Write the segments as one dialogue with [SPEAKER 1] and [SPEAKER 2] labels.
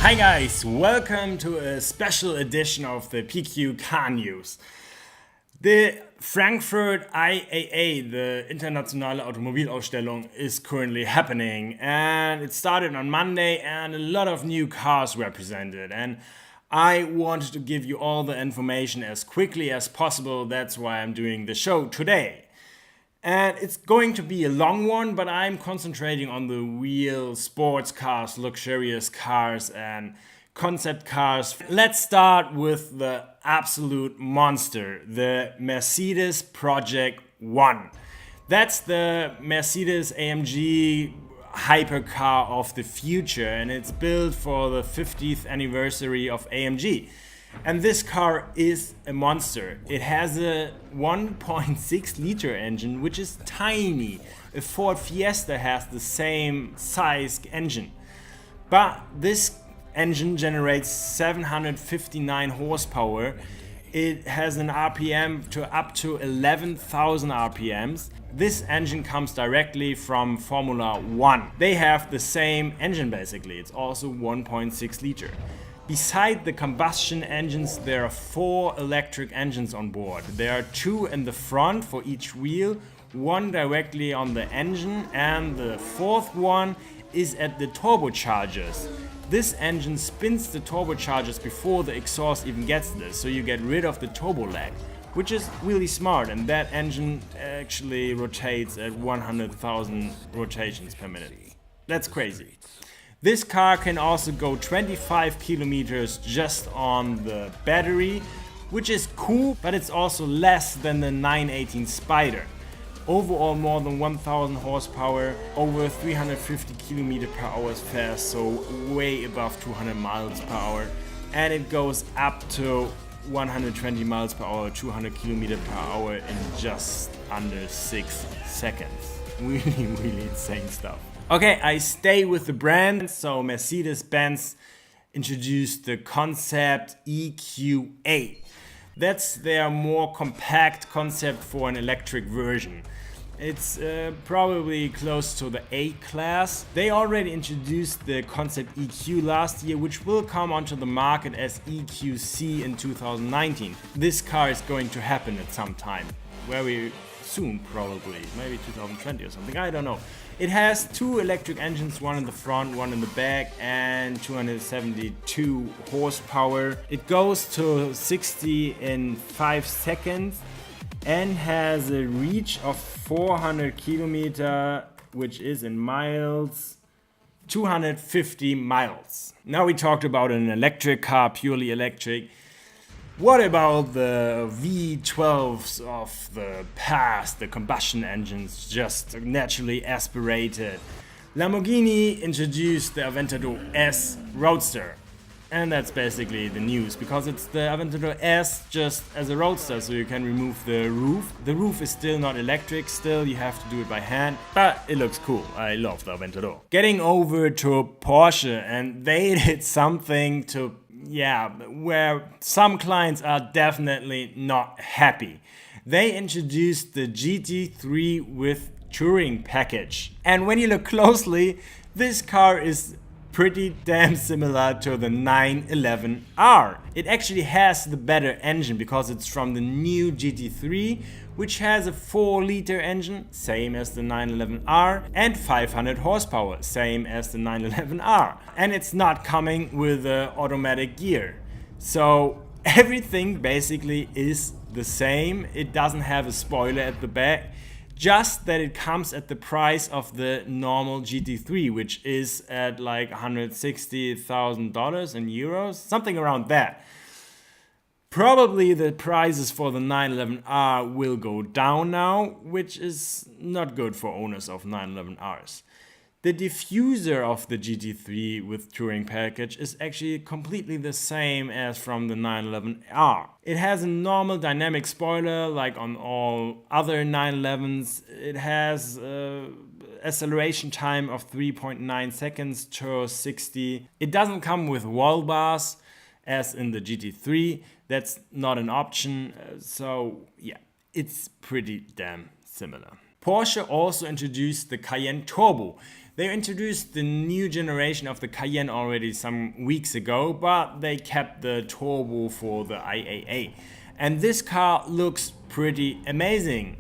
[SPEAKER 1] Hi guys, welcome to a special edition of the PQ Car News. The Frankfurt IAA, the Internationale Automobilausstellung, is currently happening, and it started on Monday and a lot of new cars were presented, and I wanted to give you all the information as quickly as possible. That's why I'm doing the show today. And it's going to be a long one, but I'm concentrating on the real sports cars, luxurious cars and concept cars. Let's start with the absolute monster, the Mercedes Project ONE. That's the Mercedes-AMG hypercar of the future, and it's built for the 50th anniversary of AMG. And this car is a monster. It has a 1.6 liter engine, which is tiny. A Ford Fiesta has the same size engine. But this engine generates 759 horsepower. It has an RPM to up to 11,000 RPMs. This engine comes directly from Formula One. They have the same engine basically. It's also 1.6 liter. Beside the combustion engines, there are 4 electric engines on board. There are 2 in the front for each wheel, 1 directly on the engine, and the 4th one is at the turbochargers. This engine spins the turbochargers before the exhaust even gets this, so you get rid of the turbo lag, which is really smart, and that engine actually rotates at 100,000 rotations per minute. That's crazy. This car can also go 25 kilometers just on the battery, which is cool, but it's also less than the 918 Spider. Overall more than 1000 horsepower, over 350 kilometers per hour fast, so way above 200 miles per hour. And it goes up to 120 miles per hour, 200 kilometers per hour in just under 6 seconds. Really insane stuff. Okay, I stay with the brand. So Mercedes-Benz introduced the Concept EQA. That's their more compact concept for an electric version. It's probably close to the A-Class. They already introduced the Concept EQ last year, which will come onto the market as EQC in 2019. This car is going to happen at some time, very soon probably, maybe 2020 or something, I don't know. It has 2 electric engines, one in the front, one in the back, and 272 horsepower. It goes to 60 in 5 seconds and has a reach of 400 kilometers, which is in miles, 250 miles. Now we talked about an electric car, purely electric. What about the V12s of the past, the combustion engines just naturally aspirated? Lamborghini introduced the Aventador S Roadster. And that's basically the news, because it's the Aventador S just as a Roadster, so you can remove the roof. The roof is still not electric, still you have to do it by hand, but it looks cool. I love the Aventador. Getting over to Porsche, and they did something to where some clients are definitely not happy. They introduced the GT3 with touring package. And when you look closely, this car is pretty damn similar to the 911R. It actually has the better engine because it's from the new GT3, which has a 4-liter engine, same as the 911R, and 500 horsepower, same as the 911R. And it's not coming with an automatic gear. So everything basically is the same. It doesn't have a spoiler at the back, just that it comes at the price of the normal GT3, which is at like $160,000 in euros, something around that. Probably the prices for the 911R will go down now, which is not good for owners of 911Rs. The diffuser of the GT3 with touring package is actually completely the same as from the 911R. It has a normal dynamic spoiler like on all other 911s. It has acceleration time of 3.9 seconds to 60. It doesn't come with wall bars as in the GT3. That's not an option. So yeah, it's pretty damn similar. Porsche also introduced the Cayenne Turbo. They introduced the new generation of the Cayenne already some weeks ago, but they kept the turbo for the IAA. And this car looks pretty amazing.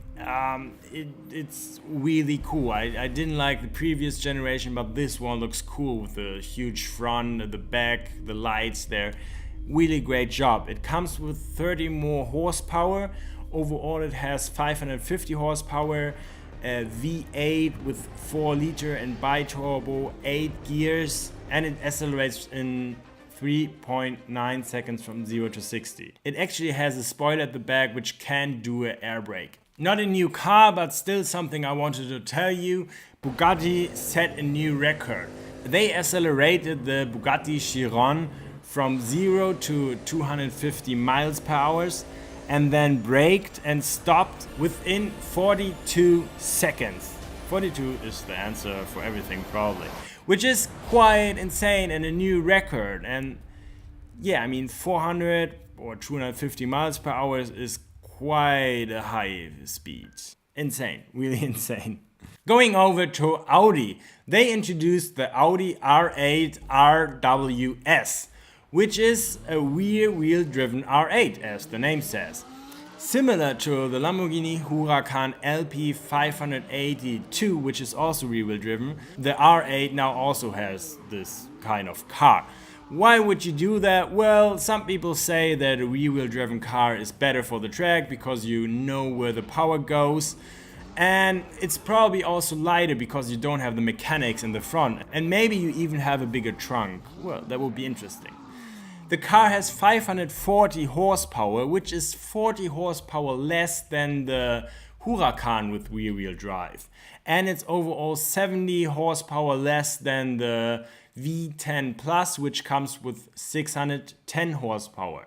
[SPEAKER 1] It's really cool. I didn't like the previous generation, but this one looks cool with the huge front, the back, the lights there. Really great job. It comes with 30 more horsepower. Overall it has 550 horsepower, a V8 with 4 liter and bi-turbo, 8 gears, and it accelerates in 3.9 seconds from 0 to 60. It actually has a spoiler at the back which can do an air brake. Not a new car, but still something I wanted to tell you. Bugatti set a new record. They accelerated the Bugatti Chiron from 0 to 250 miles per hour and then braked and stopped within 42 seconds. 42 is the answer for everything probably, which is quite insane and a new record. And yeah, I mean 400 or 250 miles per hour is quite a high speed. Insane, really insane. Going over to Audi, they introduced the Audi R8 RWS, which is a rear-wheel driven R8, as the name says. Similar to the Lamborghini Huracan LP 582, which is also rear-wheel driven, the R8 now also has this kind of car. Why would you do that? Well, some people say that a rear-wheel driven car is better for the track because you know where the power goes. And it's probably also lighter because you don't have the mechanics in the front. And maybe you even have a bigger trunk. Well, that would be interesting. The car has 540 horsepower, which is 40 horsepower less than the Huracan with rear-wheel drive. And it's overall 70 horsepower less than the V10 Plus, which comes with 610 horsepower.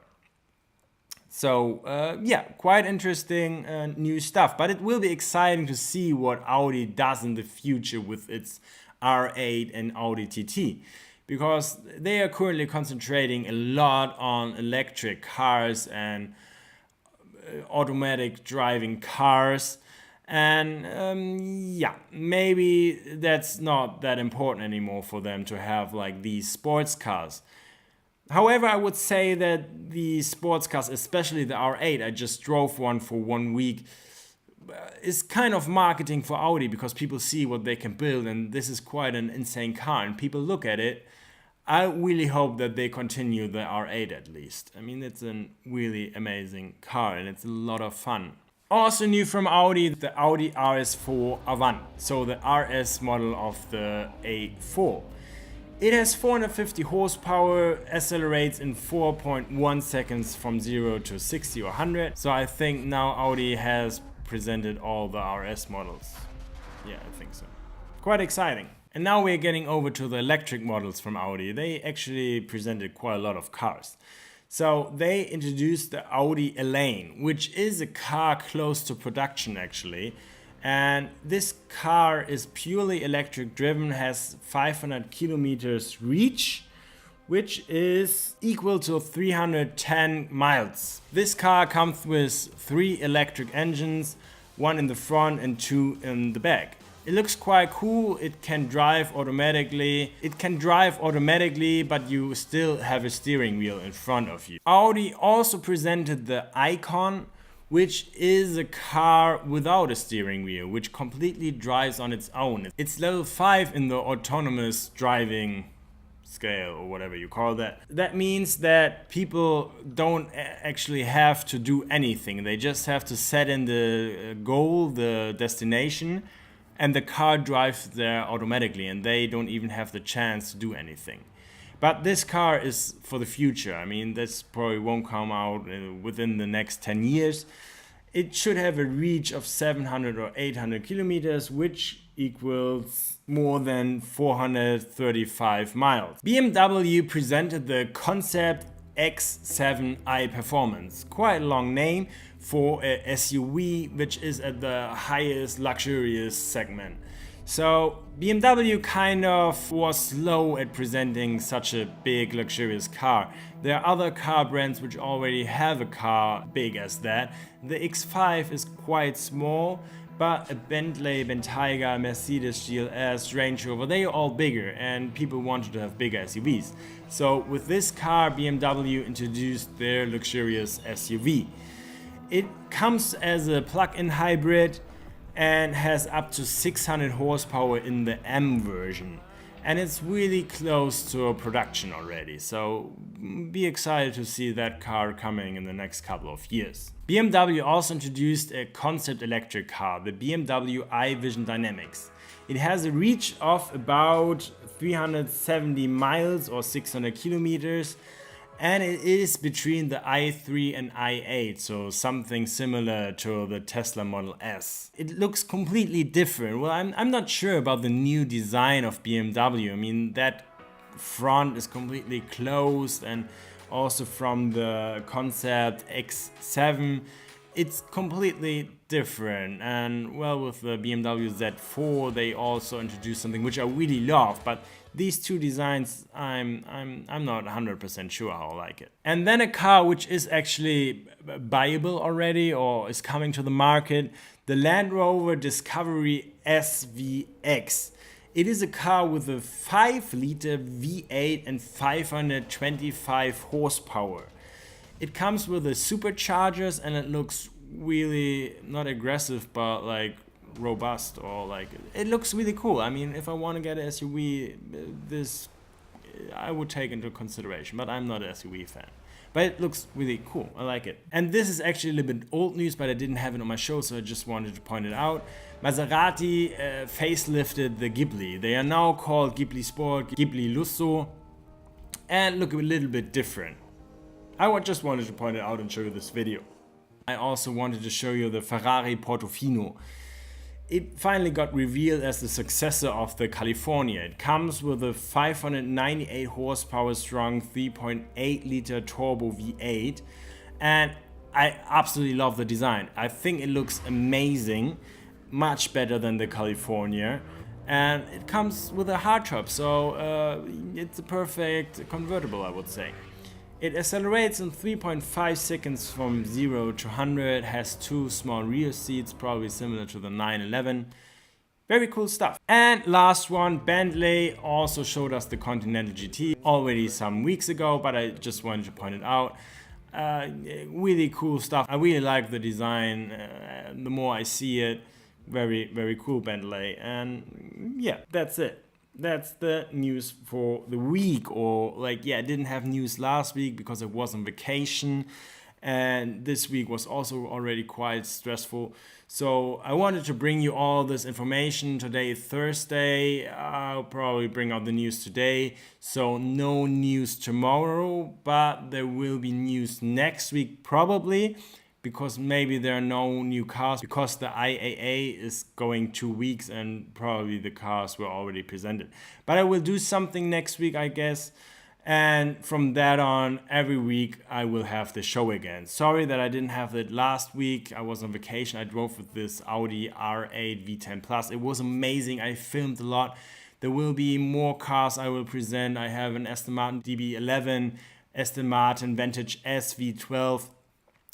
[SPEAKER 1] So yeah, quite interesting new stuff. But it will be exciting to see what Audi does in the future with its R8 and Audi TT. Because they are currently concentrating a lot on electric cars and automatic driving cars. And yeah, maybe that's not that important anymore for them to have like these sports cars. However, I would say that the sports cars, especially the R8, I just drove one for 1 week, is kind of marketing for Audi because people see what they can build and this is quite an insane car and people look at it. I really hope that they continue the R8 at least. I mean, it's a really amazing car and it's a lot of fun. Also new from Audi, the Audi RS4 Avant, so the RS model of the A4. It has 450 horsepower, accelerates in 4.1 seconds from 0 to 60 or 100. So I think now Audi has presented all the RS models. Yeah, I think so. Quite exciting. And now we're getting over to the electric models from Audi. They actually presented quite a lot of cars. So they introduced the Audi Elaine, which is a car close to production actually. And this car is purely electric driven, has 500 kilometers reach, which is equal to 310 miles. This car comes with 3 electric engines, 1 in the front and 2 in the back. It looks quite cool. It can drive automatically. But you still have a steering wheel in front of you. Audi also presented the Aicon, which is a car without a steering wheel, which completely drives on its own. It's level 5 in the autonomous driving scale or whatever you call that. That means that people don't actually have to do anything. They just have to set in the goal, the destination, and the car drives there automatically and they don't even have the chance to do anything. But this car is for the future. I mean, this probably won't come out within the next 10 years. It should have a reach of 700 or 800 kilometers, which equals more than 435 miles. BMW presented the Concept X7 iPerformance. Quite a long name for a SUV, which is at the highest luxurious segment. So BMW kind of was slow at presenting such a big luxurious car. There are other car brands which already have a car big as that. The X5 is quite small, but a Bentley, Bentayga, Mercedes GLS, Range Rover, they are all bigger and people wanted to have bigger SUVs. So with this car, BMW introduced their luxurious SUV. It comes as a plug-in hybrid and has up to 600 horsepower in the M version. And it's really close to production already, so be excited to see that car coming in the next couple of years. BMW also introduced a concept electric car, the BMW i Vision Dynamics. It has a reach of about 370 miles or 600 kilometers, and it is between the i3 and i8, so something similar to the Tesla Model S. It looks completely different. Well, I'm not sure about the new design of BMW. I mean, that front is completely closed, and also from the Concept X7, it's completely different. And well, with the BMW Z4, they also introduced something which I really love, but these two designs, I'm not 100% sure how I like it. And then a car which is actually buyable already or is coming to the market, the Land Rover Discovery SVX. It is a car with a 5-liter V8 and 525 horsepower. It comes with the superchargers and it looks really not aggressive, but like robust, or like it looks really cool. I mean, if I want to get an SUV, this I would take into consideration, but I'm not an SUV fan. But it looks really cool. I like it. And this is actually a little bit old news, but I didn't have it on my show, so I just wanted to point it out. Maserati facelifted the Ghibli. They are now called Ghibli Sport, Ghibli Lusso, and look a little bit different. I just wanted to point it out and show you this video. I also wanted to show you the Ferrari Portofino. It finally got revealed as the successor of the California. It comes with a 598 horsepower strong 3.8 liter turbo V8, and I absolutely love the design. I think it looks amazing, much better than the California, and it comes with a hardtop, so it's a perfect convertible, I would say. It accelerates in 3.5 seconds from 0 to 100, has 2 small rear seats, probably similar to the 911. Very cool stuff. And last one, Bentley also showed us the Continental GT already some weeks ago, but I just wanted to point it out. Really cool stuff. I really like the design. The more I see it, very, very cool Bentley. And yeah, that's it. That's the news for the week. Or like, yeah, I didn't have news last week because I was on vacation, and this week was also already quite stressful. So I wanted to bring you all this information. Today is Thursday. I'll probably bring out the news today. So no news tomorrow, but there will be news next week probably, because maybe there are no new cars, because the IAA is going 2 weeks and probably the cars were already presented. But I will do something next week, I guess. And from that on, every week I will have the show again. Sorry that I didn't have it last week. I was on vacation. I drove with this Audi R8 V10 Plus. It was amazing. I filmed a lot. There will be more cars I will present. I have an Aston Martin DB11, Aston Martin Vantage S V12,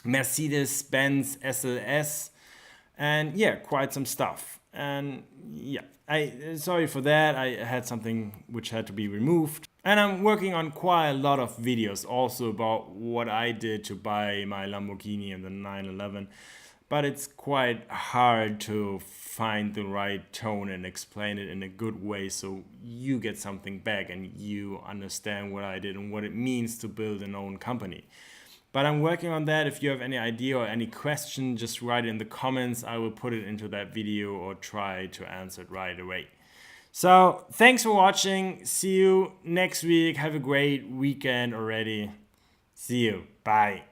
[SPEAKER 1] Mercedes-Benz SLS, and yeah, quite some stuff. And yeah, sorry for that. I had something which had to be removed. And I'm working on quite a lot of videos also about what I did to buy my Lamborghini and the 911. But it's quite hard to find the right tone and explain it in a good way so you get something back and you understand what I did and what it means to build an own company. But I'm working on that. If you have any idea or any question, just write it in the comments. I will put it into that video or try to answer it right away. So thanks for watching. See you next week. Have a great weekend already. See you. Bye.